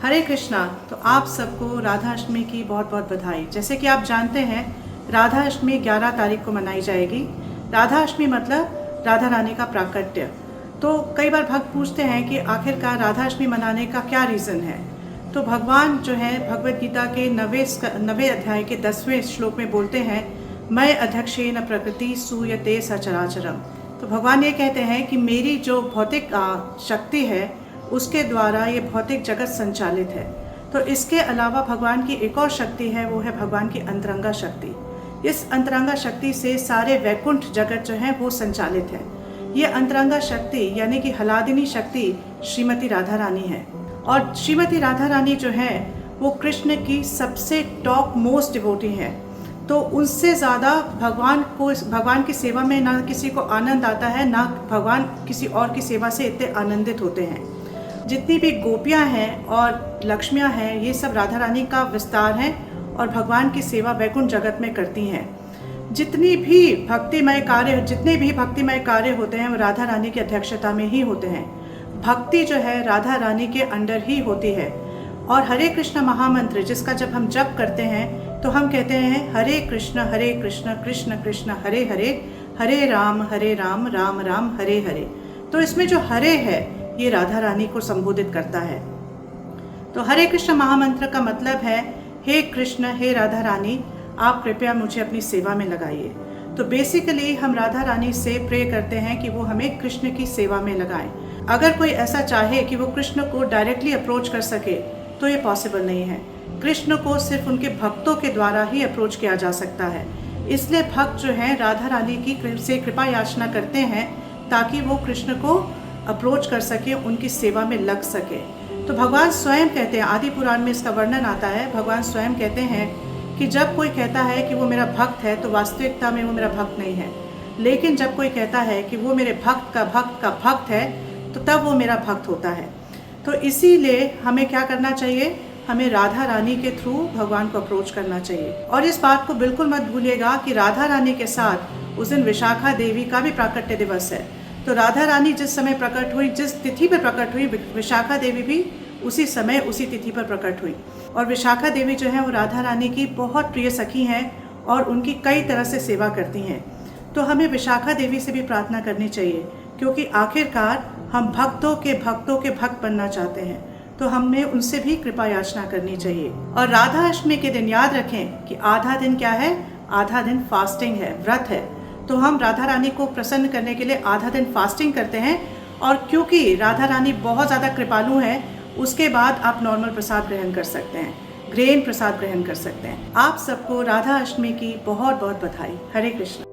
हरे कृष्णा। तो आप सबको राधा अष्टमी की बहुत बहुत बधाई। जैसे कि आप जानते हैं, राधा अष्टमी 11 तारीख को मनाई जाएगी। राधा अष्टमी मतलब राधा रानी का प्राकट्य। तो कई बार भक्त पूछते हैं कि आखिरकार राधा अष्टमी मनाने का क्या रीज़न है। तो भगवान जो है भगवद गीता के 9वें अध्याय के 10वें श्लोक में बोलते हैं, मैं अध्यक्षेन प्रकृति सूयते सचराचरम। तो भगवान ये कहते हैं कि मेरी जो भौतिक शक्ति है उसके द्वारा ये भौतिक जगत संचालित है। तो इसके अलावा भगवान की एक और शक्ति है, वो है भगवान की अंतरंगा शक्ति। इस अंतरंगा शक्ति से सारे वैकुंठ जगत जो है वो संचालित है। ये अंतरंगा शक्ति यानी कि हलादिनी शक्ति श्रीमती राधा रानी है। और श्रीमती राधा रानी जो है वो कृष्ण की सबसे टॉप मोस्ट डिवोटी है। तो उनसे ज़्यादा भगवान की सेवा में ना किसी को आनंद आता है, ना भगवान किसी और की सेवा से इतने आनंदित होते हैं। जितनी भी गोपियाँ हैं और लक्ष्मियाँ हैं, ये सब राधा रानी का विस्तार हैं और भगवान की सेवा वैकुंठ जगत में करती हैं। जितने भी भक्तिमय कार्य होते हैं वो राधा रानी की अध्यक्षता में ही होते हैं। भक्ति जो है राधा रानी के अंडर ही होती है। और हरे कृष्ण महामंत्र जिसका जब हम जप करते हैं तो हम कहते हैं हरे कृष्ण कृष्ण कृष्ण हरे हरे, हरे राम राम राम हरे हरे। तो इसमें जो हरे है ये राधा रानी को संबोधित करता है। तो हरे कृष्ण महामंत्र का मतलब है, हे कृष्ण, हे राधा रानी, आप कृपया मुझे अपनी सेवा में लगाइए। तो बेसिकली हम राधा रानी से प्रे करते हैं कि वो हमें कृष्ण की सेवा में लगाएं। अगर कोई ऐसा चाहे कि वो कृष्ण को डायरेक्टली अप्रोच कर सके तो ये पॉसिबल नहीं है। कृष्ण को सिर्फ उनके भक्तों के द्वारा ही अप्रोच किया जा सकता है। इसलिए भक्त जो हैं राधा रानी की से कृपा याचना करते हैं ताकि वो कृष्ण को अप्रोच कर सके, उनकी सेवा में लग सके। तो भगवान स्वयं कहते हैं, आदि पुराण में इसका वर्णन आता है, भगवान स्वयं कहते हैं कि जब कोई कहता है कि वो मेरा भक्त है तो वास्तविकता में वो मेरा भक्त नहीं है। लेकिन जब कोई कहता है कि वो मेरे भक्त का भक्त है तो तब वो मेरा भक्त होता है। तो इसीलिए हमें क्या करना चाहिए, हमें राधा रानी के थ्रू भगवान को अप्रोच करना चाहिए। और इस बात को बिल्कुल मत भूलिएगा कि राधा रानी के साथ उस दिन विशाखा देवी का भी प्राकट्य दिवस है। तो राधा रानी जिस समय प्रकट हुई, जिस तिथि पर प्रकट हुई, विशाखा देवी भी उसी समय उसी तिथि पर प्रकट हुई। और विशाखा देवी जो है वो राधा रानी की बहुत प्रिय सखी हैं और उनकी कई तरह से सेवा करती हैं। तो हमें विशाखा देवी से भी प्रार्थना करनी चाहिए, क्योंकि आखिरकार हम भक्तों के भक्त बनना चाहते हैं। तो हमें उनसे भी कृपा याचना करनी चाहिए। और राधा अष्टमी के दिन याद रखें कि आधा दिन क्या है, आधा दिन फास्टिंग है, व्रत है। तो हम राधा रानी को प्रसन्न करने के लिए आधा दिन फास्टिंग करते हैं। और क्योंकि राधा रानी बहुत ज़्यादा कृपालु है, उसके बाद आप नॉर्मल प्रसाद ग्रहण कर सकते हैं, ग्रेन प्रसाद ग्रहण कर सकते हैं। आप सबको राधा अष्टमी की बहुत बहुत बधाई। हरे कृष्ण।